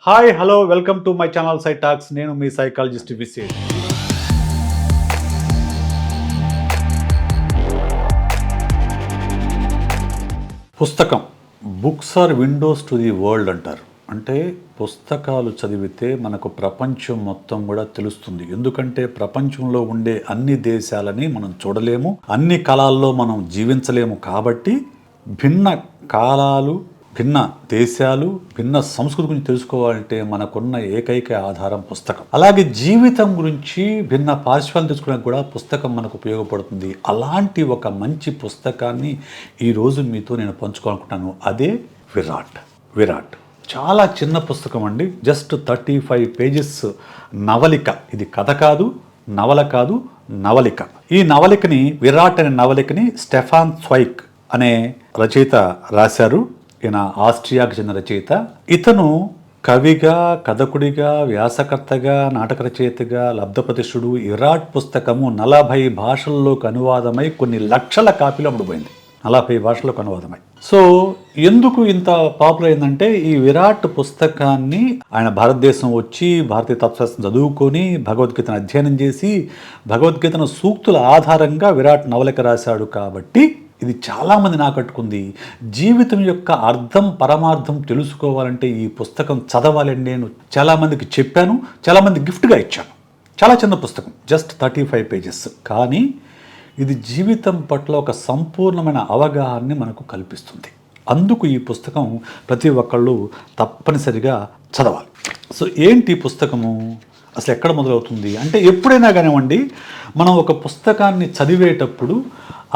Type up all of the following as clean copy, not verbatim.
Hi hello welcome to my channel Psy Talks. నేను మీ psychologist Vishesh. పుస్తకం books are windows to the world అంటారు. అంటే పుస్తకాలు చదివితే మనకు ప్రపంచం మొత్తం కూడా తెలుస్తుంది. ఎందుకంటే ప్రపంచంలో ఉండే అన్ని దేశాలని మనం చూడలేము, అన్ని కాలాల్లో మనం జీవించలేము. కాబట్టి భిన్న కాలాలు, భిన్న దేశాలు, భిన్న సంస్కృతి గురించి తెలుసుకోవాలంటే మనకున్న ఏకైక ఆధారం పుస్తకం. అలాగే జీవితం గురించి భిన్న పార్శ్వాలను తెలుసుకోవడానికి కూడా పుస్తకం మనకు ఉపయోగపడుతుంది. అలాంటి ఒక మంచి పుస్తకాన్ని ఈరోజు మీతో నేను పంచుకోవాలనుకుంటాను. అదే విరాట్. చాలా చిన్న పుస్తకం అండి, జస్ట్ 35 పేజెస్ నవలిక. ఇది కథ కాదు, నవల కాదు, నవలిక. ఈ నవలికని, విరాట్ అనే నవలికని స్టెఫాన్ స్వైక్ అనే రచయిత రాశారు. ఈయన ఆస్ట్రియాకు చెందిన రచయిత. ఇతను కవిగా, కథకుడిగా, వ్యాసకర్తగా, నాటక రచయితగా లబ్ధప్రతిష్ఠుడు. విరాట్ పుస్తకము 40 భాషల్లోకి అనువాదమై కొన్ని లక్షల కాపీలు అమ్ముడుపోయింది. 40 భాషలకు అనువాదమై. సో ఎందుకు ఇంత పాపులర్ అయిందంటే, ఈ విరాట్ పుస్తకాన్ని ఆయన భారతదేశం వచ్చి భారతీయ తత్వశాస్త్రం చదువుకొని భగవద్గీతను అధ్యయనం చేసి భగవద్గీతను సూక్తుల ఆధారంగా విరాట్ నవలిక రాశాడు. కాబట్టి ఇది చాలామందిని ఆకట్టుకుంది. జీవితం యొక్క అర్థం, పరమార్థం తెలుసుకోవాలంటే ఈ పుస్తకం చదవాలని నేను చాలామందికి చెప్పాను, చాలామంది గిఫ్ట్గా ఇచ్చాను. చాలా చిన్న పుస్తకం, జస్ట్ 35 పేజెస్. కానీ ఇది జీవితం పట్ల ఒక సంపూర్ణమైన అవగాహనని మనకు కల్పిస్తుంది. అందుకు ఈ పుస్తకం ప్రతి ఒక్కళ్ళు తప్పనిసరిగా చదవాలి. సో ఏంటి పుస్తకము, అసలు ఎక్కడ మొదలవుతుంది అంటే, ఎప్పుడైనా కానివ్వండి మనం ఒక పుస్తకాన్ని చదివేటప్పుడు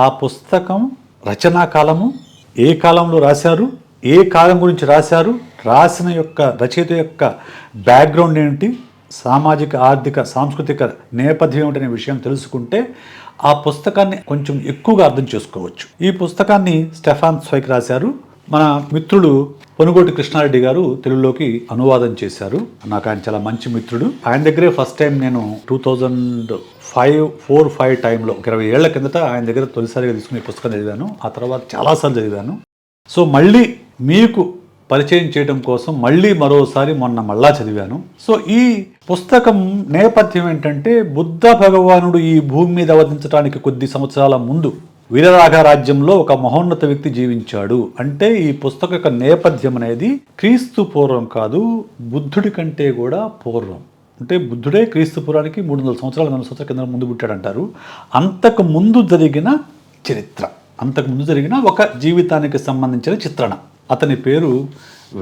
ఆ పుస్తకం రచనా కాలము, ఏ కాలంలో రాశారు, ఏ కాలం గురించి రాశారు, రాసిన యొక్క రచయిత యొక్క బ్యాక్గ్రౌండ్ ఏంటి, సామాజిక, ఆర్థిక, సాంస్కృతిక నేపథ్యం ఏమిటనే విషయం తెలుసుకుంటే ఆ పుస్తకాన్ని కొంచెం ఎక్కువగా అర్థం చేసుకోవచ్చు. ఈ పుస్తకాన్ని స్టెఫాన్ స్వైక్ రాశారు. మన మిత్రుడు పొనుగోటి కృష్ణారెడ్డి గారు తెలుగులోకి అనువాదం చేశారు. నాకు ఆయన చాలా మంచి మిత్రుడు. ఆయన దగ్గరే ఫస్ట్ టైం నేను 2004-5 టైంలో 20 ఏళ్ల కిందట ఆయన దగ్గర తొలిసారిగా తీసుకుని పుస్తకం చదివాను. ఆ తర్వాత చాలాసార్లు చదివాను. సో మళ్ళీ మీకు పరిచయం చేయడం కోసం మరోసారి మళ్ళా చదివాను. సో ఈ పుస్తకం నేపథ్యం ఏంటంటే, బుద్ధ భగవానుడు ఈ భూమి మీద అవతరించడానికి కొద్ది సంవత్సరాల ముందు వీరరాఘ రాజ్యంలో ఒక మహోన్నత వ్యక్తి జీవించాడు. అంటే ఈ పుస్తక యొక్క నేపథ్యం అనేది క్రీస్తు పూర్వం కాదు, బుద్ధుడి కంటే కూడా పూర్వం. అంటే బుద్ధుడే క్రీస్తు పూర్వానికి 300 సంవత్సరాలు 400 సంవత్సరాల కింద ముందు పుట్టాడంటారు. అంతకు ముందు జరిగిన చరిత్ర, అంతకు ముందు జరిగిన ఒక జీవితానికి సంబంధించిన చిత్రణ. అతని పేరు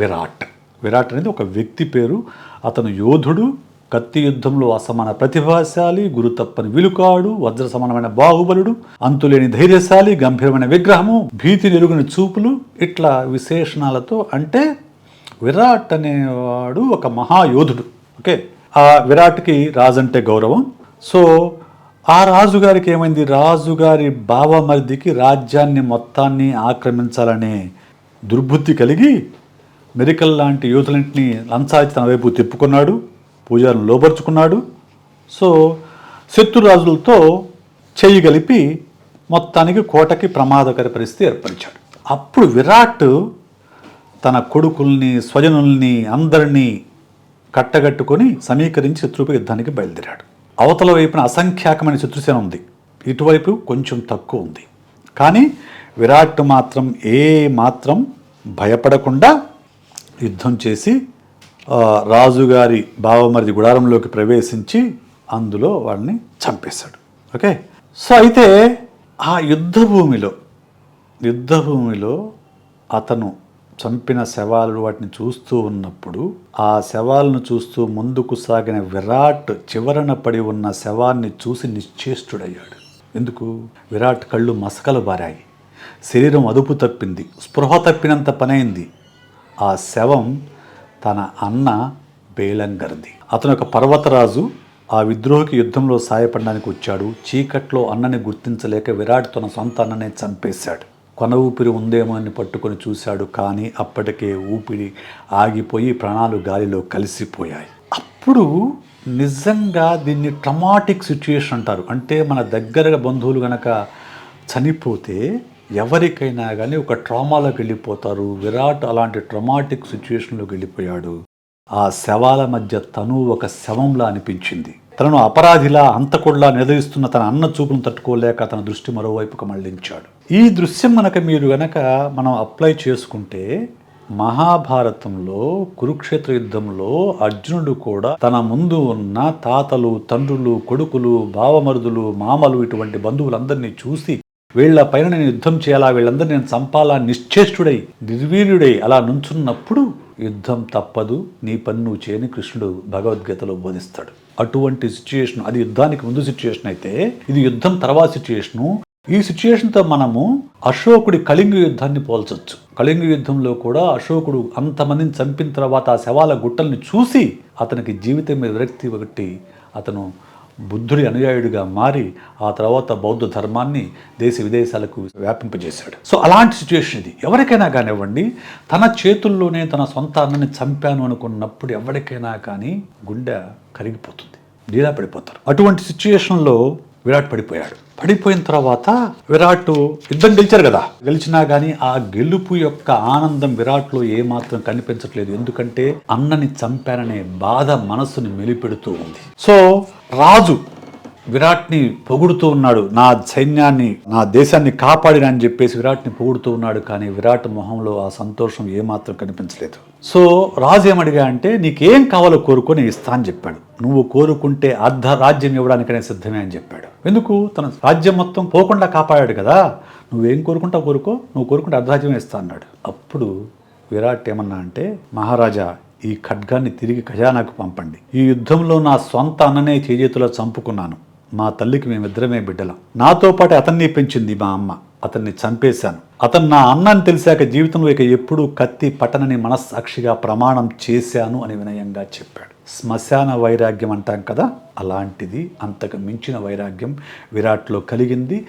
విరాట్ అనేది ఒక వ్యక్తి పేరు. అతను యోధుడు, కత్తి యుద్ధంలో అసమాన ప్రతిభాశాలి, గురు తప్పని విలుకాడు, వజ్ర సమానమైన బాహుబలుడు, అంతులేని ధైర్యశాలి, గంభీరమైన విగ్రహము, భీతి నెరుగుని చూపులు, ఇట్లా విశేషణాలతో. అంటే విరాట్ అనేవాడు ఒక మహాయోధుడు. ఓకే, ఆ విరాట్కి రాజు అంటే గౌరవం. సో ఆ రాజుగారికి ఏమైంది, రాజుగారి బావమరిదికి రాజ్యాన్ని మొత్తాన్ని ఆక్రమించాలనే దుర్బుద్ధి కలిగి మెరికల్ లాంటి యోధులంటిని లంచాచి తన వైపు తిప్పుకున్నాడు, పూజారులను లోపరుచుకున్నాడు. సో శత్రురాజులతో చెయ్యి కలిపి మొత్తానికి కోటకి ప్రమాదకర పరిస్థితి ఏర్పరిచాడు. అప్పుడు విరాట్ తన కొడుకుల్ని, స్వజనుల్ని అందరినీ కట్టగట్టుకొని సమీకరించి శత్రువుపై యుద్ధానికి బయలుదేరాడు. అవతల వైపున అసంఖ్యాకమైన శత్రుసేన ఉంది, ఇటువైపు కొంచెం తక్కువ ఉంది. కానీ విరాట్ మాత్రం మాత్రం భయపడకుండా యుద్ధం చేసి రాజుగారి బావమరిది గుడారంలోకి ప్రవేశించి అందులో వాళ్ళని చంపేశాడు. ఓకే, సో అయితే ఆ యుద్ధభూమిలో అతను చంపిన శవాలు వాటిని చూస్తూ ఉన్నప్పుడు, ఆ శవాలను చూస్తూ ముందుకు సాగిన విరాట్ చివరన పడి ఉన్న శవాన్ని చూసి నిశ్చేష్టుడయ్యాడు. ఎందుకు? విరాట్ కళ్ళు మసకలు బారాయి, శరీరం అదుపు తప్పింది, స్పృహ తప్పినంత పనైంది. ఆ శవం తన అన్న బేలంగర్ది. అతను ఒక పర్వతరాజు. ఆ విద్రోహికి యుద్ధంలో సాయపడడానికి వచ్చాడు. చీకట్లో అన్నని గుర్తించలేక విరాట్ తన సొంత అన్ననే చంపేశాడు. కొన ఊపిరి ఉందేమో అని పట్టుకొని చూశాడు, కానీ అప్పటికే ఊపిరి ఆగిపోయి ప్రాణాలు గాలిలో కలిసిపోయాయి. అప్పుడు నిజంగా దీన్ని ట్రమాటిక్ సిచ్యుయేషన్ అంటారు. అంటే మన దగ్గర బంధువులు గనక చనిపోతే ఎవరికైనా కానీ ఒక ట్రామాలోకి వెళ్ళిపోతారు. విరాట్ అలాంటి ట్రమాటిక్ సిచ్యుయేషన్లోకి వెళ్ళిపోయాడు. ఆ శవాల మధ్య తను ఒక శవంలా అనిపించింది. తనను అపరాధిలా హంతకుడిలా నిలదీస్తున్న తన అన్న చూపును తట్టుకోలేక తన దృష్టి మరోవైపుకు మళ్లించాడు. ఈ దృశ్యం మీరు గనక మనం అప్లై చేసుకుంటే మహాభారతంలో కురుక్షేత్ర యుద్ధంలో అర్జునుడు కూడా తన ముందు ఉన్న తాతలు, తండ్రులు, కొడుకులు, బావమరుదులు, మామలు ఇటువంటి బంధువులందరినీ చూసి వీళ్ల పైన నేను యుద్ధం చేయాలా, వీళ్ళందరినీ నేను చంపాలా, నిశ్చేష్టుడై నిర్వీర్యుడై అలా నుంచున్నప్పుడు యుద్ధం తప్పదు, నీ పని నువ్వు చేయని కృష్ణుడు భగవద్గీతలో బోధిస్తాడు. అటువంటి సిచ్యుయేషన్, అది యుద్ధానికి ముందు సిచ్యుయేషన్ అయితే ఇది యుద్ధం తర్వాత సిచ్యుయేషను. ఈ సిచ్యుయేషన్తో మనము అశోకుడి కళింగ యుద్ధాన్ని పోల్చొచ్చు. కళింగ యుద్ధంలో కూడా అశోకుడు అంతమందిని చంపిన తర్వాత ఆ శవాల గుట్టల్ని చూసి అతనికి జీవితం మీద విరక్తి ఒకటి అతను బుద్ధుడి అనుయాయుడిగా మారి ఆ తర్వాత బౌద్ధ ధర్మాన్ని దేశ విదేశాలకు వ్యాపింపజేశాడు. సో అలాంటి సిచ్యుయేషన్ ఇది. ఎవరికైనా కానివ్వండి, తన చేతుల్లోనే తన సొంత అన్నని చంపాను అనుకున్నప్పుడు ఎవరికైనా కానీ గుండె కరిగిపోతుంది, డీలా పడిపోతారు. అటువంటి సిచ్యుయేషన్లో విరాట్ పడిపోయాడు. పడిపోయిన తర్వాత విరాట్ యుద్ధం గెలిచారు కదా, గెలిచినా కానీ ఆ గెలుపు యొక్క ఆనందం విరాట్లో ఏమాత్రం కనిపించట్లేదు. ఎందుకంటే అన్నని చంపాననే బాధ మనసుని మెలిపెడుతూ ఉంది. సో రాజు విరాట్ని పొగుడుతూ ఉన్నాడు, నా సైన్యాన్ని, నా దేశాన్ని కాపాడిన అని చెప్పేసి విరాట్ని పొగుడుతూ ఉన్నాడు. కానీ విరాట్ మొహంలో ఆ సంతోషం ఏమాత్రం కనిపించలేదు. సో రాజు ఏమడిగా అంటే, నీకేం కావాలో కోరుకొని ఇస్తా అని చెప్పాడు. నువ్వు కోరుకుంటే అర్ధ రాజ్యం ఇవ్వడానికనే సిద్ధమే అని చెప్పాడు. ఎందుకు? తన రాజ్యం మొత్తం పోకుండా కాపాడాడు కదా, నువ్వేం కోరుకుంటావు కోరుకో, నువ్వు కోరుకుంటే అర్ధరాజ్యమే ఇస్తా అన్నాడు. అప్పుడు విరాట్ ఏమన్నా అంటే, మహారాజా ఈ ఖడ్గాన్ని తిరిగి ఖజానాకు పంపండి. ఈ యుద్ధంలో నా సొంత అన్ననే చేజేతులో చంపుకున్నాను. మా తల్లికి మేమిద్దరమే బిడ్డలం. నాతో పాటు అతన్ని పెంచింది మా అమ్మ. అతన్ని చంపేశాను. అతను నా అన్నని తెలిసాక జీవితంలో ఇక ఎప్పుడూ కత్తి పట్టనని మనస్సాక్షిగా ప్రమాణం చేశాను అని వినయంగా చెప్పాడు. శ్మశాన వైరాగ్యం అంటాం కదా, అలాంటిది, అంతకు మించిన వైరాగ్యం విరాట్లో కలిగింది.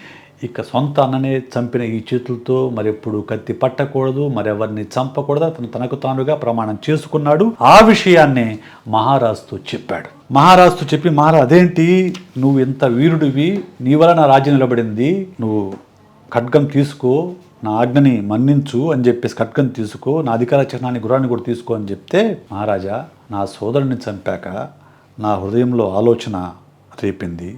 ఇక సొంత అన్ననే చంపిన ఈ చేతులతో మరెప్పుడు కత్తి పట్టకూడదు, మరెవరిని చంపకూడదు, అతను తనకు తానుగా ప్రమాణం చేసుకున్నాడు. ఆ విషయాన్నే మహారాజుతో చెప్పాడు. మహారాజుతో చెప్పి, మహారాజు అదేంటి, నువ్వు ఇంత వీరుడివి, నీ వల్ల నా రాజ్యం నిలబడింది, నువ్వు ఖడ్గం తీసుకో, నా ఆజ్ఞని మన్నించు అని చెప్పేసి ఖడ్గం తీసుకో, నా అధికార చిహ్నాన్ని గుర్రాన్ని కూడా తీసుకో అని చెప్తే, మహారాజా నా సోదరుని చంపాక నా హృదయంలో ఆలోచన రేపింది.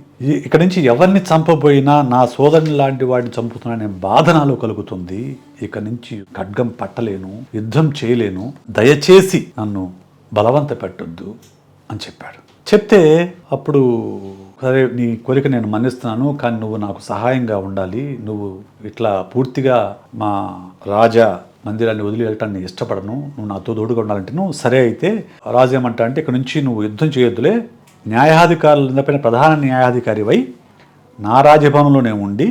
ఇక్కడి నుంచి ఎవరిని చంపబోయినా నా సోదరుని లాంటి వాడిని చంపుతున్నానే బాధ నాలో కలుగుతుంది. ఇక నుంచి ఖడ్గం పట్టలేను, యుద్ధం చేయలేను, దయచేసి నన్ను బలవంత పెట్టొద్దు అని చెప్పాడు. చెప్తే అప్పుడు, సరే నీ కోరిక నేను మన్నిస్తున్నాను, కానీ నువ్వు నాకు సహాయంగా ఉండాలి, నువ్వు ఇట్లా పూర్తిగా మా రాజా మందిరాన్ని వదిలి వెళ్ళటాన్ని ఇష్టపడను, నువ్వు నాతో తోడుగా ఉండాలంటే నువ్వు సరే. అయితే రాజు ఏమంటా అంటే, ఇక్కడ నుంచి నువ్వు యుద్ధం చేయొద్దులే, న్యాయాధికారులపైన ప్రధాన న్యాయాధికారివై నా రాజభవనంలోనే ఉండి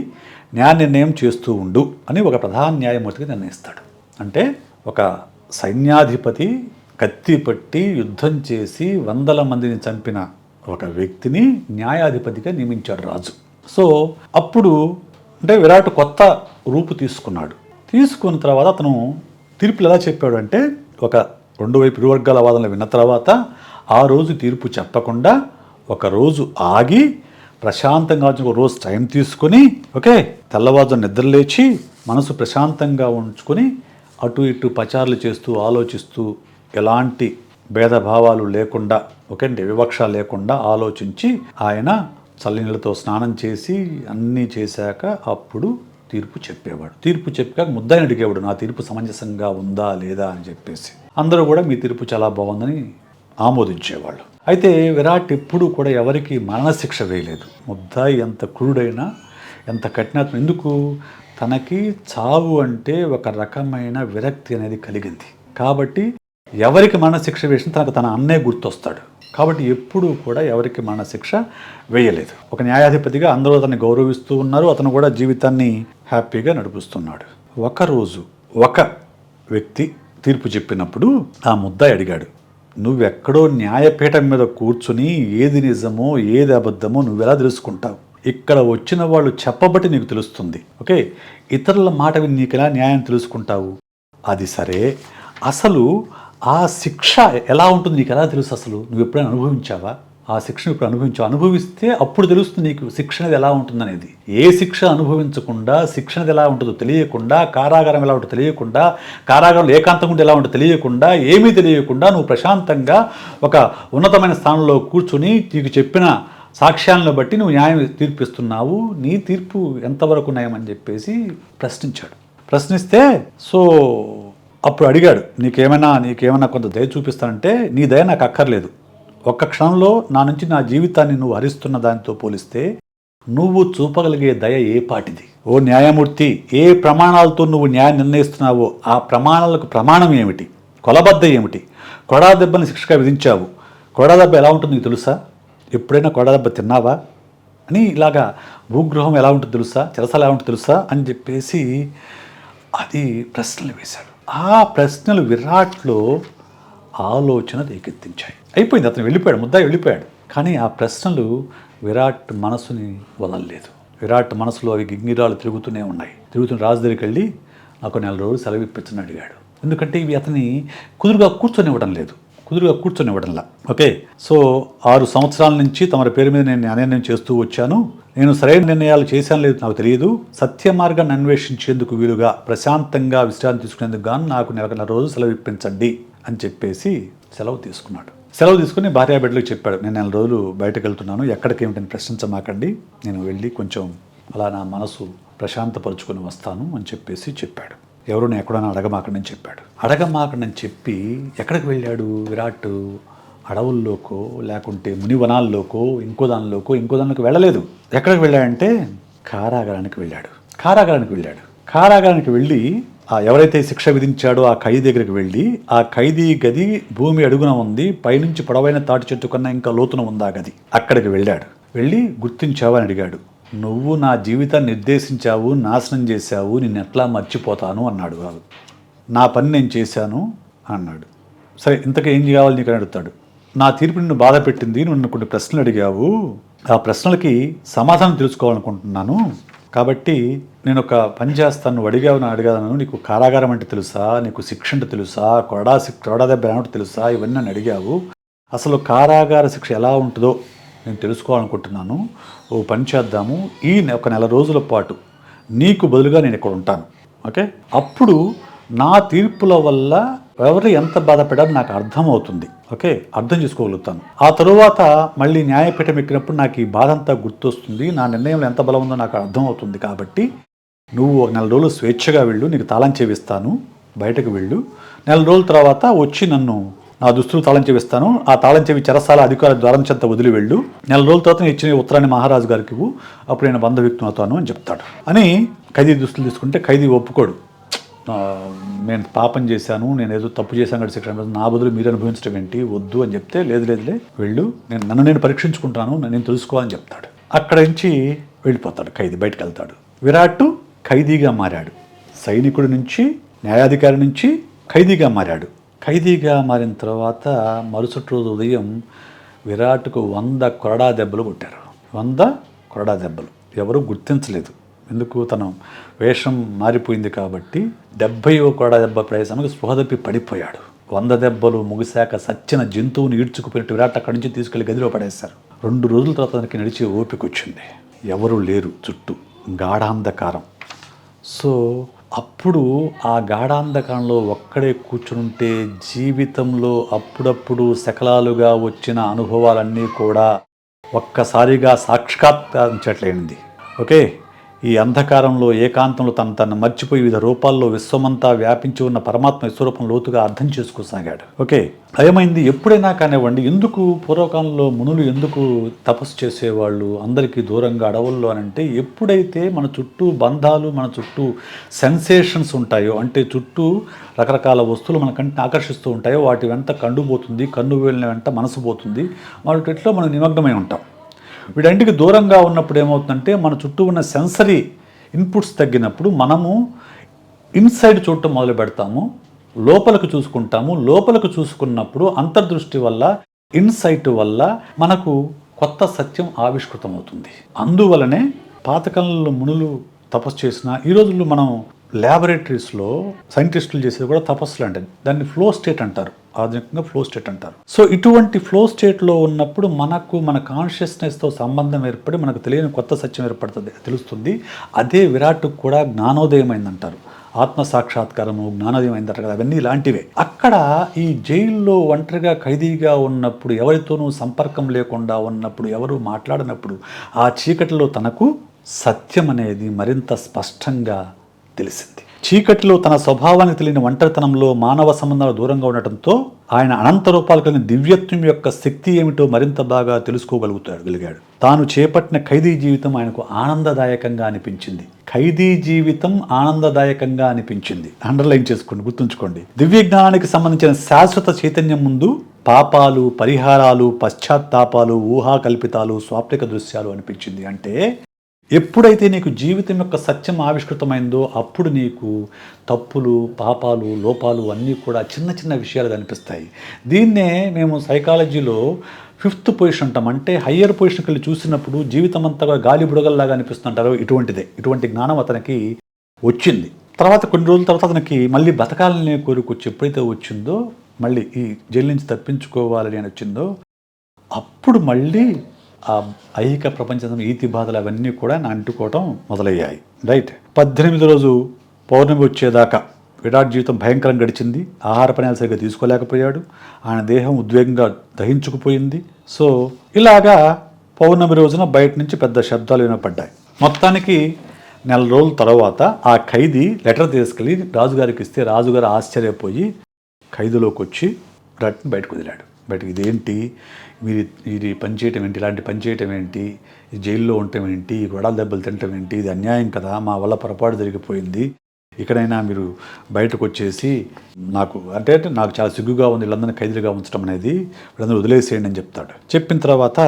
న్యాయ నిర్ణయం చేస్తూ ఉండు అని ఒక ప్రధాన న్యాయమూర్తికి నిర్ణయిస్తాడు. అంటే ఒక సైన్యాధిపతి కత్తి పట్టి యుద్ధం చేసి 100 మందిని చంపిన ఒక వ్యక్తిని న్యాయాధిపతిగా నియమించాడు రాజు. సో అప్పుడు అంటే విరాట్ కొత్త రూపు తీసుకున్నాడు. తీసుకున్న తర్వాత అతను తీర్పులు ఎలా చెప్పాడు అంటే, ఒక రెండు వైపు ఇరు వర్గాల వాదనలు విన్న తర్వాత ఆ రోజు తీర్పు చెప్పకుండా ఒక రోజు ఆగి ప్రశాంతంగా ఒక రోజు టైం తీసుకొని, ఓకే, తెల్లవారు నిద్రలేచి మనసు ప్రశాంతంగా ఉంచుకొని అటు ఇటు పచారులు చేస్తూ ఆలోచిస్తూ ఎలాంటి భేదభావాలు లేకుండా, ఓకే, వివక్ష లేకుండా ఆలోచించి ఆయన చల్లనీళ్ళతో స్నానం చేసి అన్నీ చేశాక అప్పుడు తీర్పు చెప్పేవాడు. తీర్పు చెప్పాక ముద్దాయిని అడిగేవాడు, నా తీర్పు సమంజసంగా ఉందా లేదా అని చెప్పేసి. అందరూ కూడా మీ తీర్పు చాలా బాగుందని ఆమోదించేవాళ్ళు. అయితే విరాట్ ఎప్పుడూ కూడా ఎవరికి మరణశిక్ష వేయలేదు. ముద్దాయి ఎంత క్రూడైనా, ఎంత కఠినత్వం, ఎందుకు, తనకి చావు అంటే ఒక రకమైన విరక్తి అనేది కలిగింది. కాబట్టి ఎవరికి మరణశిక్ష వేసిన తనకు తన అన్నే గుర్తొస్తాడు. కాబట్టి ఎప్పుడూ కూడా ఎవరికి మరణశిక్ష వేయలేదు. ఒక న్యాయాధిపతిగా అందరూ అతన్ని గౌరవిస్తూ ఉన్నారు. అతను కూడా జీవితాన్ని హ్యాపీగా నడిపిస్తున్నాడు. ఒకరోజు ఒక వ్యక్తి తీర్పు చెప్పినప్పుడు ఆ ముద్దాయి అడిగాడు, నువ్వెక్కడో న్యాయపీఠం మీద కూర్చుని ఏది నిజమో ఏది అబద్ధమో నువ్వెలా తెలుసుకుంటావు? ఇక్కడ వచ్చిన వాళ్ళు చెప్పబట్టి నీకు తెలుస్తుంది, ఓకే, ఇతరుల మాట విని నీకు ఎలా న్యాయం తెలుసుకుంటావు? అది సరే, అసలు ఆ శిక్ష ఎలా ఉంటుంది నీకు ఎలా తెలుసు? అసలు నువ్వు ఎప్పుడైనా అనుభవించావా? ఆ శిక్షను ఇప్పుడు అనుభవిస్తే అప్పుడు తెలుస్తుంది నీకు శిక్ష అనేది ఎలా ఉంటుందనేది. ఏ శిక్ష అనుభవించకుండా శిక్ష అనేది ఎలా ఉంటుందో తెలియకుండా, కారాగారం ఎలా ఉంటుందో తెలియకుండా, కారాగారంలో ఏకాంతం ఉంటే ఎలా ఉంటుందో తెలియకుండా, ఏమీ తెలియకుండా నువ్వు ప్రశాంతంగా ఒక ఉన్నతమైన స్థానంలో కూర్చుని నీకు చెప్పిన సాక్ష్యాలను బట్టి నువ్వు న్యాయం తీర్పిస్తున్నావు, నీ తీర్పు ఎంతవరకు న్యాయమని చెప్పేసి ప్రశ్నిస్తే సో అప్పుడు అడిగాడు, నీకేమైనా కొంత దయ చూపిస్తానంటే, నీ దయ నాకు అక్కర్లేదు, ఒక్క క్షణంలో నా నుంచి నా జీవితాన్ని నువ్వు హరిస్తున్న దానితో పోలిస్తే నువ్వు చూపగలిగే దయ ఏ పాటిది? ఓ న్యాయమూర్తి, ఏ ప్రమాణాలతో నువ్వు న్యాయం నిర్ణయిస్తున్నావో ఆ ప్రమాణాలకు ప్రమాణం ఏమిటి, కొలబద్ద ఏమిటి? కొడా దెబ్బని శిక్షగా విధించావు, కొడా దెబ్బ ఎలా ఉంటుంది నీకు తెలుసా? ఎప్పుడైనా కొడా దెబ్బ తిన్నావా అని ఇలాగా భూగృహం ఎలా ఉంటుంది తెలుసా, చెరసాల ఎలా ఉంటుంది తెలుసా అని చెప్పేసి అది ప్రశ్నలు వేశాడు. ఆ ప్రశ్నలు విరాట్లో ఆలోచన రేకెత్తించాయి. అయిపోయింది, అతను వెళ్ళిపోయాడు, ముద్దాయి వెళ్ళిపోయాడు. కానీ ఆ ప్రశ్నలు విరాట్ మనసుని వదలలేదు. విరాట్ మనసులో అవి గిగ్గిరాలు తిరుగుతూనే తిరుగుతున్న రాజు దగ్గరికి వెళ్ళి నాకు 4 రోజులు సెలవు ఇప్పించని అడిగాడు. ఎందుకంటే ఇవి అతని కుదురుగా కూర్చొనివ్వడంలా. ఓకే, సో 6 సంవత్సరాల నుంచి తమరి పేరు మీద నేను నిర్ణయం చేస్తూ వచ్చాను. నేను సరైన నిర్ణయాలు చేశాను లేదు నాకు తెలియదు. సత్య మార్గాన్ని అన్వేషించేందుకు వీలుగా ప్రశాంతంగా విశ్రాంతి తీసుకునేందుకు గాను నాకు 4 రోజులు సెలవు ఇప్పించండి అని చెప్పేసి సెలవు తీసుకున్నాడు. సెలవు తీసుకుని భార్యాబిడ్డలకు చెప్పాడు, నేను 4 రోజులు బయటకు వెళ్తున్నాను, ఎక్కడికి ఏమిటని ప్రశ్నించమాకండి, నేను వెళ్ళి కొంచెం అలా నా మనసు ప్రశాంతపరుచుకొని వస్తాను అని చెప్పేసి చెప్పాడు. ఎవరు ఎక్కడైనా అడగమాకండి అని చెప్పాడు. అడగమాకండి అని చెప్పి ఎక్కడికి వెళ్ళాడు విరాట్? అడవుల్లోకో లేకుంటే మునివనాల్లోకో ఇంకో దానిలోకి వెళ్ళలేదు. ఎక్కడికి వెళ్ళాడంటే కారాగారానికి వెళ్ళాడు. కారాగారానికి వెళ్ళి ఎవరైతే శిక్ష విధించాడో ఆ ఖైదీ దగ్గరికి వెళ్ళి, ఆ ఖైదీ గది భూమి అడుగున ఉంది, పైనుంచి పొడవైన తాటి చెట్టు కన్నా ఇంకా లోతున ఉంది ఆ గది. అక్కడికి వెళ్ళి గుర్తించావని అడిగాడు. నువ్వు నా జీవితాన్ని నిర్దేశించావు, నాశనం చేశావు, నిన్ను ఎట్లా మర్చిపోతాను అన్నాడు. నా పని నేను చేశాను అన్నాడు. సరే, ఇంతకీ ఏం కావాలి నీకు అని అడుగుతాడు. నా తీర్పు నిన్ను బాధ పెట్టింది, నువ్వు కొన్ని ప్రశ్నలు అడిగావు, ఆ ప్రశ్నలకి సమాధానం తెలుసుకోవాలనుకుంటున్నాను, కాబట్టి నేను ఒక పని చేస్తాను, నువ్వు అడిగాను, నీకు కారాగారం అంటే తెలుసా, నీకు శిక్ష అంటే తెలుసా, కొరడా దెబ్బ ఏమంటే తెలుసా, ఇవన్నీ నన్ను అడిగావు. అసలు కారాగార శిక్ష ఎలా ఉంటుందో నేను తెలుసుకోవాలనుకుంటున్నాను. ఓ పని చేద్దాము, ఈ ఒక 4 రోజుల పాటు నీకు బదులుగా నేను ఇక్కడ ఉంటాను. ఓకే, అప్పుడు నా తీర్పుల వల్ల ఎవరు ఎంత బాధపడారో నాకు అర్థమవుతుంది. ఓకే, అర్థం చేసుకోగలుగుతాను. ఆ తరువాత మళ్ళీ న్యాయపీఠం ఎక్కినప్పుడు నాకు ఈ బాధ అంతా గుర్తొస్తుంది, నా నిర్ణయంలో ఎంత బలం ఉందో నాకు అర్థమవుతుంది. కాబట్టి నువ్వు ఒక 4 రోజులు స్వేచ్ఛగా వెళ్ళు, నీకు తాళం చెవిస్తాను, బయటకు వెళ్ళు. 4 రోజుల తర్వాత వచ్చి నన్ను నా దుస్తులు తాళం చెవిస్తాను, ఆ తాళం చెవి చెరసాల అధికార ద్వారం చెంత వదిలి వెళ్ళు. 4 రోజుల తర్వాత నేను ఇచ్చిన ఉత్తరాన్ని మహారాజు గారికి ఇవ్వు, అప్పుడు నేను బంధవ్యక్తం అవుతాను అని చెప్తాడు. అని ఖైదీ దుస్తులు తీసుకుంటే ఖైదీ ఒప్పుకోడు. నేను పాపం చేశాను, నేను ఏదో తప్పు చేశాను కాబట్టి శిక్షణ, నా బదులు మీరు అనుభవించడం ఏంటి, వద్దు అని చెప్తే లేదులే వెళ్ళు, నేను పరీక్షించుకుంటాను, నేను తెలుసుకోవాలని చెప్తాడు. అక్కడ నుంచి వెళ్ళిపోతాడు ఖైదీ, బయటకు వెళ్తాడు. విరాట్ ఖైదీగా మారాడు. సైనికుడి నుంచి, న్యాయాధికారి నుంచి ఖైదీగా మారాడు. ఖైదీగా మారిన తర్వాత మరుసటి రోజు ఉదయం విరాట్కు 100 కొరడా దెబ్బలు కొట్టారు. 100 కొరడా దెబ్బలు. ఎవరూ గుర్తించలేదు, ఎందుకు తన వేషం మారిపోయింది కాబట్టి. 70వ కొరడా దెబ్బ ప్రవేశానికి స్పృహ తప్పి పడిపోయాడు. 100 దెబ్బలు ముగిశాక సచ్చిన జంతువుని ఈడ్చుకుపోయినట్టు విరాట్ అక్కడి నుంచి తీసుకెళ్లి గదిలో పడేశారు. 2 రోజుల తర్వాత తనకి నడిచే ఓపిక వచ్చింది. ఎవరూ లేరు చుట్టూ, గాఢాంధకారం. సో అప్పుడు ఆ గాఢాంధకారంలో ఒక్కడే కూర్చుంటే జీవితంలో అప్పుడప్పుడు శకలాలుగా వచ్చిన అనుభవాలన్నీ కూడా ఒక్కసారిగా సాక్షాత్కరించట్లేనిది. ఓకే, ఈ అంధకారంలో ఏకాంతంలో తను మర్చిపోయి వివిధ రూపాల్లో విశ్వమంతా వ్యాపించి ఉన్న పరమాత్మ విశ్వరూపం లోతుగా అర్థం చేసుకోసాగాడు. ఓకే, భయమైంది. ఎప్పుడైనా కానివ్వండి, ఎందుకు పూర్వకాలంలో మునులు ఎందుకు తపస్సు చేసేవాళ్ళు అందరికీ దూరంగా అడవుల్లో అని అంటే, ఎప్పుడైతే మన చుట్టూ బంధాలు, మన చుట్టూ సెన్సేషన్స్ ఉంటాయో, అంటే చుట్టూ రకరకాల వస్తువులు మన కంటిని ఆకర్షిస్తూ ఉంటాయో, వాటి వెంట కన్ను పోతుంది, కన్ను వెళ్ళిన వెంట మనసు పోతుంది, వాటిలో మనం నిమగ్నమై ఉంటాం. వీటన్నిటికి దూరంగా ఉన్నప్పుడు ఏమవుతుందంటే, మన చుట్టూ ఉన్న సెన్సరీ ఇన్పుట్స్ తగ్గినప్పుడు మనము ఇన్సైడ్ చూడటం మొదలు పెడతాము, లోపలకు చూసుకుంటాము. లోపలకు చూసుకున్నప్పుడు అంతర్దృష్టి వల్ల, ఇన్సైట్ వల్ల మనకు కొత్త సత్యం ఆవిష్కృతం అవుతుంది. అందువలనే పాతకాలంలో మునులు తపస్సు చేసిన, ఈ రోజుల్లో మనం ల్యాబొరేటరీస్లో సైంటిస్టులు చేసేది కూడా తపస్సులు అంటే దాన్ని ఫ్లో స్టేట్ అంటారు, ఆధునికంగా ఫ్లో స్టేట్ అంటారు. సో ఇటువంటి ఫ్లో స్టేట్లో ఉన్నప్పుడు మనకు మన కాన్షియస్నెస్తో సంబంధం ఏర్పడి మనకు తెలియని కొత్త సత్యం ఏర్పడుతుంది, తెలుస్తుంది. అదే విరాట్కు కూడా జ్ఞానోదయం అయిందంటారు, ఆత్మ సాక్షాత్కారము, జ్ఞానోదయం అయిందంటారు కదా, అవన్నీ ఇలాంటివే. అక్కడ ఈ జైల్లో ఒంటరిగా ఖైదీగా ఉన్నప్పుడు, ఎవరితోనూ సంపర్కం లేకుండా ఉన్నప్పుడు, ఎవరు మాట్లాడినప్పుడు ఆ చీకటిలో తనకు సత్యం అనేది మరింత స్పష్టంగా తెలిసింది. చీకటిలో తన స్వభావానికి తెలియని ఒంటరితనంలో మానవ సంబంధాలు దూరంగా ఉండటంతో ఆయన అనంత రూపాలు కలిగిన దివ్యత్వం యొక్క శక్తి ఏమిటో మరింత బాగా తెలుసుకోగలిగాడు. తాను చేపట్టిన ఖైదీ జీవితం ఆయనకు ఆనందదాయకంగా అనిపించింది. ఖైదీ జీవితం ఆనందదాయకంగా అనిపించింది. అండర్లైన్ చేసుకోండి, గుర్తుంచుకోండి. దివ్య జ్ఞానానికి సంబంధించిన శాశ్వత చైతన్యం ముందు పాపాలు, పరిహారాలు, పశ్చాత్తాపాలు, ఊహాకల్పితాలు, స్వాప్నిక దృశ్యాలు అనిపించింది. అంటే ఎప్పుడైతే నీకు జీవితం యొక్క సత్యం ఆవిష్కృతమైందో అప్పుడు నీకు తప్పులు, పాపాలు, లోపాలు అన్నీ కూడా చిన్న చిన్న విషయాలు కనిపిస్తాయి. దీన్నే మేము సైకాలజీలో 5th పొజిషన్ అంటాం. అంటే హయ్యర్ పొజిషన్కి వెళ్ళి చూసినప్పుడు జీవితం అంతా గాలి బుడగల్లాగా అనిపిస్తుంటారు. ఇటువంటి జ్ఞానం అతనికి వచ్చింది. తర్వాత కొన్ని రోజుల తర్వాత అతనికి మళ్ళీ బతకాలనే కోరికొచ్చి ఎప్పుడైతే వచ్చిందో, మళ్ళీ ఈ జైలు నుంచి తప్పించుకోవాలని అని వచ్చిందో, అప్పుడు మళ్ళీ ఆ ఐహిక ప్రపంచం, ఈతి బాధలు అవన్నీ కూడా అంటుకోవటం మొదలయ్యాయి. రైట్. 18వ రోజు పౌర్ణమి వచ్చేదాకా విరాట్ జీవితం భయంకరంగా గడిచింది. ఆహార పానీయాలు సరిగ్గా తీసుకోలేకపోయాడు. ఆయన దేహం ఉద్వేగంగా దహించుకుపోయింది. సో ఇలాగా పౌర్ణమి రోజున బయట నుంచి పెద్ద శబ్దాలు వినపడ్డాయి. మొత్తానికి నెల రోజుల తర్వాత ఆ ఖైదీ లెటర్ తీసుకెళ్ళి రాజుగారికి ఇస్తే రాజుగారు ఆశ్చర్యపోయి ఖైదులోకి వచ్చి విరాట్ని బయటకు వదిలాడు. బయటకు ఇదేంటి, మీరు ఇది పని చేయటం ఏంటి, ఇలాంటి పని చేయటం ఏంటి, ఈ జైల్లో ఉండటం ఏంటి, ఈ గొడవల దెబ్బలు తినటం ఏంటి, ఇది అన్యాయం కదా, మా వల్ల పొరపాటు జరిగిపోయింది, ఇక్కడైనా మీరు బయటకు వచ్చేసి నాకు చాలా సిగ్గుగా ఉంది వీళ్ళందరినీ ఖైదీలుగా ఉంచడం అనేది, వీళ్ళందరూ వదిలేసేయండి అని చెప్తాడు. చెప్పిన తర్వాత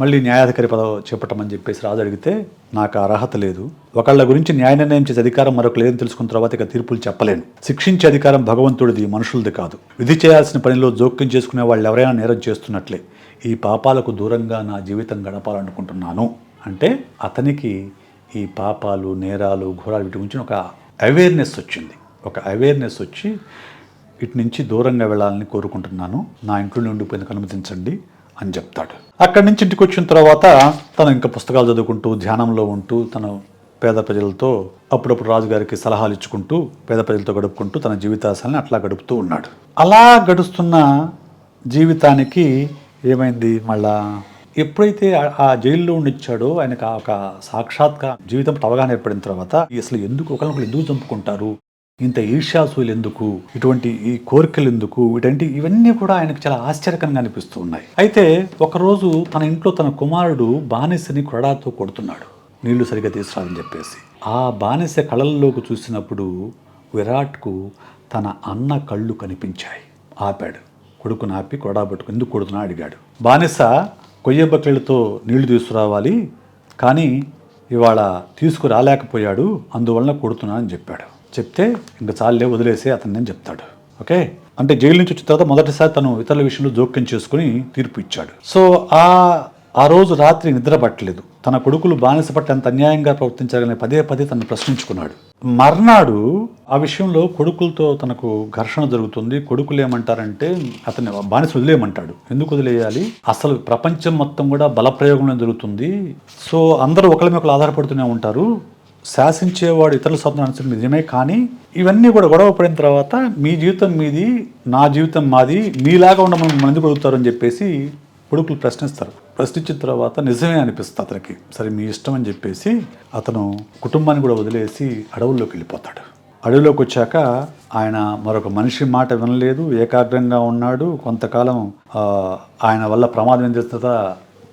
మళ్ళీ న్యాయాధికారి పదవి చేపట్టమని చెప్పేసి రాజు అడిగితే, నాకు అర్హత లేదు, ఒకళ్ళ గురించి న్యాయ నిర్ణయం చేసే అధికారం మరొక లేదని తెలుసుకున్న తర్వాత ఇక తీర్పులు చెప్పలేను, శిక్షించే అధికారం భగవంతుడిది, మనుషులది కాదు, విధి చేయాల్సిన పనిలో జోక్యం చేసుకునే వాళ్ళు ఎవరైనా నేరం చేస్తున్నట్లే, ఈ పాపాలకు దూరంగా నా జీవితం గడపాలనుకుంటున్నాను అంటే అతనికి ఈ పాపాలు, నేరాలు, ఘోరాలు వీటి గురించి ఒక అవేర్నెస్ వచ్చింది. ఒక అవేర్నెస్ వచ్చి ఇటు నుంచి దూరంగా వెళ్ళాలని కోరుకుంటున్నాను, నా ఇంట్లో ఉండిపోయేందుకు అనుమతించండి అని చెప్తాడు. అక్కడి నుంచి ఇంటికి వచ్చిన తర్వాత తను ఇంకా పుస్తకాలు చదువుకుంటూ, ధ్యానంలో ఉంటూ, తను పేద ప్రజలతో అప్పుడప్పుడు రాజుగారికి సలహాలు ఇచ్చుకుంటూ, పేద ప్రజలతో గడుపుకుంటూ తన జీవితాశాలని అట్లా గడుపుతూ ఉన్నాడు. అలా గడుస్తున్న జీవితానికి ఏమైంది, మళ్ళా ఎప్పుడైతే ఆ జైల్లో ఉండిచ్చాడో ఆయనకు ఒక సాక్షాత్గా జీవితం అవగాహన ఏర్పడిన తర్వాత అసలు ఒకరినొకరు ఎందుకు చంపుకుంటారు, ఇంత ఈర్ష్యాసూలు ఎందుకు, ఇటువంటి ఈ కోరికలు ఎందుకు, ఇవన్నీ కూడా ఆయనకు చాలా ఆశ్చర్యకరంగా అనిపిస్తూ ఉన్నాయి. అయితే ఒకరోజు తన ఇంట్లో తన కుమారుడు బానిసని కొరడాతో కొడుతున్నాడు, నీళ్లు సరిగ్గా తీసుకురాలని చెప్పేసి. ఆ బానిస కళ్ళల్లోకి చూసినప్పుడు విరాట్కు తన అన్న కళ్ళు కనిపించాయి. ఆపాడు, కొడుకుని ఆపి కొరడా పట్టుకు ఎందుకు కొడుతున్నా అడిగాడు. బానిస కొయ్య బకెళ్ళతో నీళ్లు తీసుకురావాలి, కానీ ఇవాళ తీసుకురాలేకపోయాడు, అందువలన కొడుతున్నా అని చెప్పాడు. చెప్తే ఇంకా చాలే వదిలేసే అతన్ని అని చెప్తాడు. ఓకే, అంటే జైలు నుంచి వచ్చిన తర్వాత మొదటిసారి తను ఇతరుల విషయంలో జోక్యం చేసుకుని తీర్పు ఇచ్చాడు. సో ఆ రోజు రాత్రి నిద్ర పట్టలేదు. తన కొడుకులు బానిస పట్ల ఎంత అన్యాయంగా ప్రవర్తించాలని పదే పదే తను ప్రశ్నించుకున్నాడు. మర్నాడు ఆ విషయంలో కొడుకులతో తనకు ఘర్షణ జరుగుతుంది. కొడుకులు ఏమంటారంటే అతన్ని బానిస వదిలేయమంటాడు. ఎందుకు వదిలేయాలి, అసలు ప్రపంచం మొత్తం కూడా బలప్రయోగంలో జరుగుతుంది, సో అందరూ ఒకరి మీద ఒకరు ఆధారపడుతూనే ఉంటారు, శాసించేవాడు ఇతరుల స్వప్నం అనుసరించి నిజమే, కానీ ఇవన్నీ కూడా గొడవ పడిన తర్వాత మీ జీవితం మీది, నా జీవితం మాది, మీలాగా ఉండమని మంది కొడుకుతారు అని చెప్పేసి కొడుకులు ప్రశ్నిస్తారు. ప్రశ్నించిన తర్వాత నిజమే అనిపిస్తుంది అతనికి. సరే మీ ఇష్టం అని చెప్పేసి అతను కుటుంబాన్ని కూడా వదిలేసి అడవుల్లోకి వెళ్ళిపోతాడు. అడవిలోకి వచ్చాక ఆయన మరొక మనిషి మాట వినలేదు, ఏకాగ్రంగా ఉన్నాడు. కొంతకాలం ఆయన వల్ల ప్రమాదం ఏం చేస్తుందా,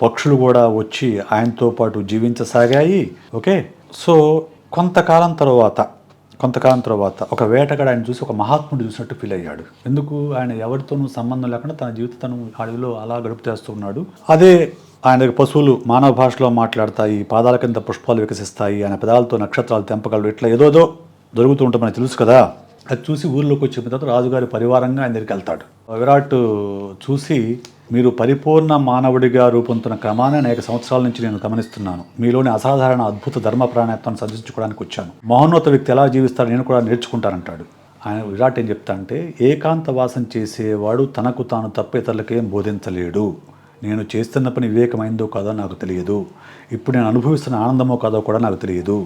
పక్షులు కూడా వచ్చి ఆయనతో పాటు జీవించసాగాయి. ఓకే, సో కొంతకాలం తర్వాత ఒక వేటగాడు ఆయన చూసి ఒక మహాత్ముడు చూసినట్టు ఫీల్ అయ్యాడు. ఎందుకు, ఆయన ఎవరితోనూ సంబంధం లేకుండా తన జీవితం అడవిలో అలా గడుపుతేస్తూ ఉన్నాడు. అదే ఆయన దగ్గర పశువులు మానవ భాషలో మాట్లాడతాయి, పాదాల కింద పుష్పాలు వికసిస్తాయి, ఆయన పెదాలతో నక్షత్రాలు తెంపగలడు, ఇట్లా ఏదోదో జరుగుతూ ఉంటే మనకు తెలుసు కదా. అది చూసి ఊర్లోకి వచ్చిన తర్వాత రాజుగారి పరివారంగా ఆయన దగ్గరికి వెళ్తాడు. విరాట్ చూసి, మీరు పరిపూర్ణ మానవుడిగా రూపొందుతున్న క్రమాన్ని అనేక సంవత్సరాల నుంచి నేను గమనిస్తున్నాను. మీలోని అసాధారణ అద్భుత ధర్మ ప్రాణత్వాన్ని సందర్శించుకోవడానికి వచ్చాను. మహోన్నత వ్యక్తి ఎలా జీవిస్తాడో నేను కూడా నేర్చుకుంటానంటాడు. ఆయన విరాట్ ఏం చెప్తా అంటే, ఏకాంతవాసం చేసేవాడు తనకు తాను తప్ప ఇతరులకేం బోధించలేడు. నేను చేస్తున్న పని వివేకమైందో కాదో నాకు తెలియదు. ఇప్పుడు నేను అనుభవిస్తున్న ఆనందమో కాదో కూడా నాకు తెలియదు.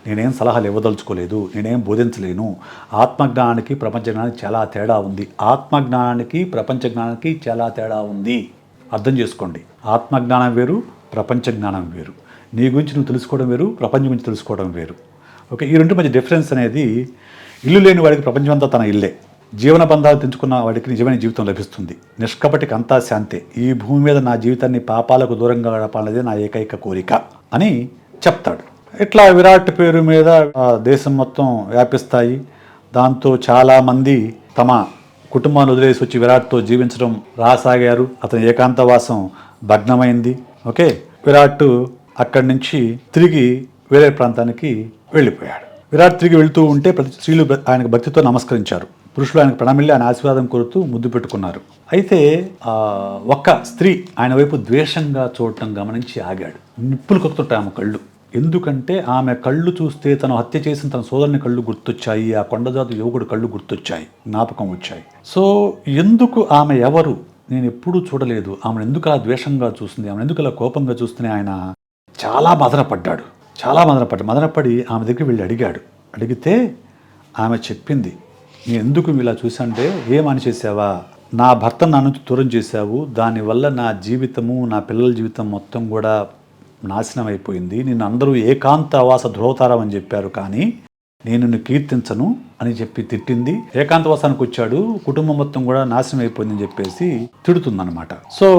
నేనేం సలహాలు ఇవ్వదలుచుకోలేదు. నేనేం బోధించలేను. ఆత్మజ్ఞానానికి ప్రపంచజ్ఞానానికి చాలా తేడా ఉంది. ఆత్మజ్ఞానానికి ప్రపంచజ్ఞానానికి చాలా తేడా ఉంది. అర్థం చేసుకోండి. ఆత్మజ్ఞానం వేరు, ప్రపంచ జ్ఞానం వేరు. నీ గురించి నువ్వు తెలుసుకోవడం వేరు, ప్రపంచం గురించి తెలుసుకోవడం వేరు. ఓకే, ఈ రెండు మధ్య డిఫరెన్స్ అనేది, ఇల్లు లేని వాడికి ప్రపంచం అంతా తన ఇల్లే. జీవన బంధాలు తెంచుకున్న వాడికి నిజమైన జీవితం లభిస్తుంది. నిష్కపటికి అంతా శాంతే. ఈ భూమి మీద నా జీవితాన్ని పాపాలకు దూరంగా గడపాలనేది నా ఏకైక కోరిక అని చెప్తాడు. ఇట్లా విరాట్ పేరు మీద దేశం మొత్తం వ్యాపిస్తాయి. దాంతో చాలామంది తమ కుటుంబాన్ని వదిలేసి వచ్చి విరాట్తో జీవించడం రాసాగారు. అతని ఏకాంతవాసం భగ్నమైంది. ఓకే, విరాట్ అక్కడి నుంచి తిరిగి వేరే ప్రాంతానికి వెళ్ళిపోయాడు. విరాట్ తిరిగి వెళ్తూ ఉంటే ప్రతి స్త్రీలు ఆయనకు భక్తితో నమస్కరించారు. పురుషులు ఆయనకు ప్రణమిల్లి ఆయన ఆశీర్వాదం కోరుతూ ముద్దు పెట్టుకున్నారు. అయితే ఒక్క స్త్రీ ఆయన వైపు ద్వేషంగా చూడటం గమనించి ఆగాడు. నిప్పులు కొడుతుంటాయి ఆమె కళ్ళు. ఎందుకంటే ఆమె కళ్ళు చూస్తే తను హత్య చేసిన తన సోదరుని కళ్ళు గుర్తొచ్చాయి. ఆ కొండజాతి యువకుడు కళ్ళు గుర్తొచ్చాయి, జ్ఞాపకం వచ్చాయి. సో ఎందుకు, ఆమె ఎవరు, నేను ఎప్పుడూ చూడలేదు, ఆమెను ఎందుకు అలా ద్వేషంగా చూస్తుంది, ఆమెను ఎందుకు అలా కోపంగా చూస్తూనే ఆయన చాలా మదనపడ్డాడు. మదనపడి ఆమె దగ్గరికి వెళ్ళి అడిగాడు. అడిగితే ఆమె చెప్పింది, నేను ఎందుకు ఇలా చూసాంటే, ఏమని చేసావా, నా భర్తను నా నుంచి దూరం చేశావు, దానివల్ల నా జీవితము, నా పిల్లల జీవితం మొత్తం కూడా నాశనం అయిపోయింది. నిన్ను అందరూ ఏకాంత ఆవాస ధ్రువతారం అని చెప్పారు, కానీ నేను నిన్ను కీర్తించను అని చెప్పి తిట్టింది. ఏకాంతవాసానికి వచ్చాడు, కుటుంబం మొత్తం కూడా నాశనం అయిపోయిందని చెప్పేసి తిడుతుందన్నమాట. సో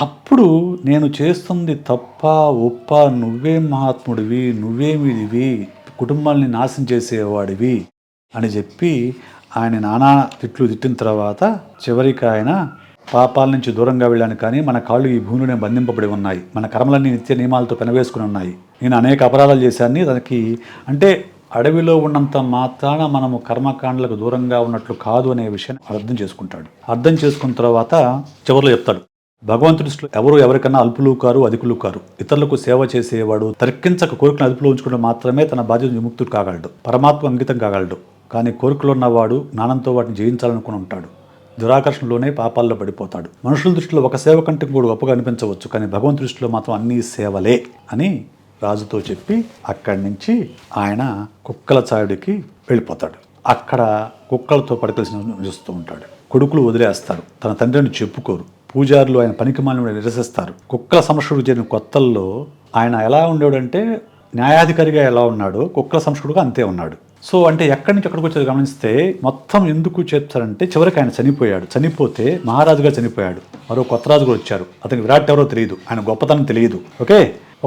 అప్పుడు నేను చేస్తుంది తప్ప ఒప్ప, నువ్వేం మహాత్ముడివి, నువ్వేమిడివి, కుటుంబాన్ని నాశనం చేసేవాడివి అని చెప్పి ఆయన నానా తిట్టిన తర్వాత చివరికి ఆయన, పాపాల నుంచి దూరంగా వెళ్ళాను, కానీ మన కాళ్ళు ఈ భూమిలోనే బంధింపబడి ఉన్నాయి, మన కర్మలన్నీ నిత్య నియమాలతో పెనవేసుకుని ఉన్నాయి, నేను అనేక అపరాధాలు చేశాను. దానికి అంటే అడవిలో ఉన్నంత మాత్రాన మనము కర్మకాండలకు దూరంగా ఉన్నట్లు కాదు అనే విషయాన్ని అర్థం చేసుకుంటాడు. అర్థం చేసుకున్న తర్వాత చివరిలో చెప్తాడు, భగవంతుడి దృష్టిలో ఎవరు ఎవరికన్నా అల్పులు కారు, అధికులు కారు. ఇతరులకు సేవ చేసేవాడు తర్కించక కోరికను అదుపులో ఉంచుకుంటే మాత్రమే తన బాధ్యత విముక్తుడు కాగలడు, పరమాత్మ అంకితం కాగలడు. కానీ కోరికలు ఉన్నవాడు జ్ఞానంతో వాటిని జయించాలనుకుని ఉంటాడు. దురాకర్షణలోనే పాపాల్లో పడిపోతాడు. మనుషుల దృష్టిలో ఒక సేవ కంటే కూడా గొప్పగా అనిపించవచ్చు, కానీ భగవంతుడి దృష్టిలో మాత్రం అన్నీ సేవలే అని రాజుతో చెప్పి అక్కడి నుంచి ఆయన కుక్కల చాయుడికి వెళ్ళిపోతాడు. అక్కడ కుక్కలతో పడకలిసి నిలుస్తూ ఉంటాడు. కొడుకులు వదిలేస్తారు, తన తండ్రిని చెప్పుకోరు. పూజారులు ఆయన పనికిమాలిన నిరసిస్తారు. కుక్కల సంరక్షకుడు చేరిన కొత్తల్లో ఆయన ఎలా ఉండేవాడంటే, న్యాయాధికారిగా ఎలా ఉన్నాడో కుక్కల సంరక్షకుడుగా అంతే ఉన్నాడు. సో అంటే ఎక్కడి నుంచి ఎక్కడికి వచ్చేది గమనిస్తే మొత్తం ఎందుకు చెప్తారంటే, చివరికి ఆయన చనిపోయాడు. చనిపోతే మహారాజుగా చనిపోయాడు. మరో కొత్త రాజు కూడా వచ్చారు. అతనికి విరాట్ ఎవరో తెలియదు, ఆయన గొప్పతనం తెలియదు. ఓకే,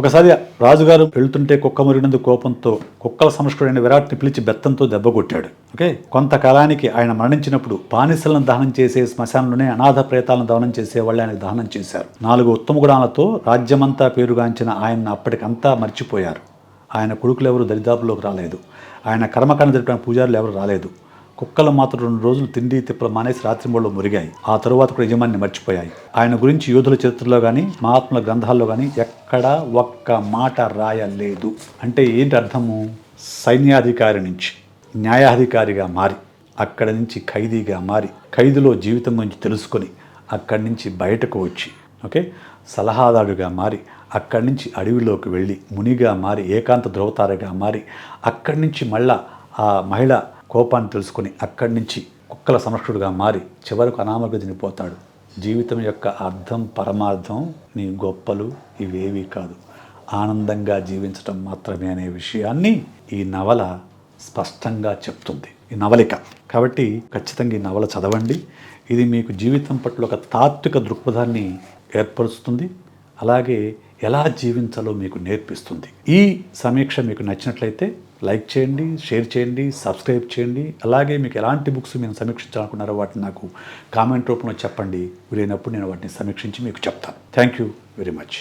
ఒకసారి రాజుగారు వెళ్తుంటే కుక్క మరినందుకు కోపంతో కుక్కల సంరక్షకుడైన విరాట్ని పిలిచి బెత్తంతో దెబ్బ కొట్టాడు. ఓకే, కొంతకాలానికి ఆయన మరణించినప్పుడు బానిసలను దహనం చేసే శ్మశానంలోనే అనాథ ప్రేతాలను దహనం చేసే వాళ్ళు ఆయన దహనం చేశారు. 4 ఉత్తమ గుణాలతో రాజ్యమంతా పేరుగాంచిన ఆయన అప్పటికంతా మర్చిపోయారు. ఆయన కొడుకులు ఎవరు దరిదాపులోకి రాలేదు. ఆయన కర్మకాండ జరిపిన పూజారులు ఎవరు రాలేదు. కుక్కలు మాత్రం 2 రోజులు తిండి తిప్పలు మానేసి రాత్రింబళ్ళు మురిగాయి. ఆ తరువాత కూడా యజమాన్ని మర్చిపోయాయి. ఆయన గురించి యోధుల చరిత్రలో కానీ మహాత్ముల గ్రంథాల్లో కానీ ఎక్కడా ఒక్క మాట రాయలేదు. అంటే ఏంటి అర్థము? సైన్యాధికారి నుంచి న్యాయాధికారిగా మారి, అక్కడి నుంచి ఖైదీగా మారి, ఖైదులో జీవితం గురించి తెలుసుకొని అక్కడి నుంచి బయటకు వచ్చి, ఓకే, సలహాదారుగా మారి, అక్కడి నుంచి అడవిలోకి వెళ్ళి మునిగా మారి, ఏకాంత ధ్రువతారగా మారి, అక్కడి నుంచి మళ్ళా ఆ మహిళ కోపాన్ని తెలుసుకొని అక్కడి నుంచి కుక్కల సంరక్షకుడుగా మారి చివరకు అనామకుడు చనిపోతాడు. జీవితం యొక్క అర్థం, పరమార్థం నీ గొప్పలు ఇవేవి కాదు, ఆనందంగా జీవించడం మాత్రమే అనే విషయాన్ని ఈ నవల స్పష్టంగా చెప్తుంది, ఈ నవలిక. కాబట్టి ఖచ్చితంగా ఈ నవల చదవండి. ఇది మీకు జీవితం పట్ల ఒక తాత్విక దృక్పథాన్ని ఏర్పరుస్తుంది, అలాగే ఎలా జీవించాలో మీకు నేర్పిస్తుంది. ఈ సమీక్ష మీకు నచ్చినట్లయితే లైక్ చేయండి, షేర్ చేయండి, సబ్స్క్రైబ్ చేయండి. అలాగే మీకు ఎలాంటి బుక్స్ మీరు సమీక్షించాలనుకున్నారో వాటిని నాకు కామెంట్ రూపంలో చెప్పండి. వీలైనప్పుడు నేను వాటిని సమీక్షించి మీకు చెప్తాను. Thank you very much.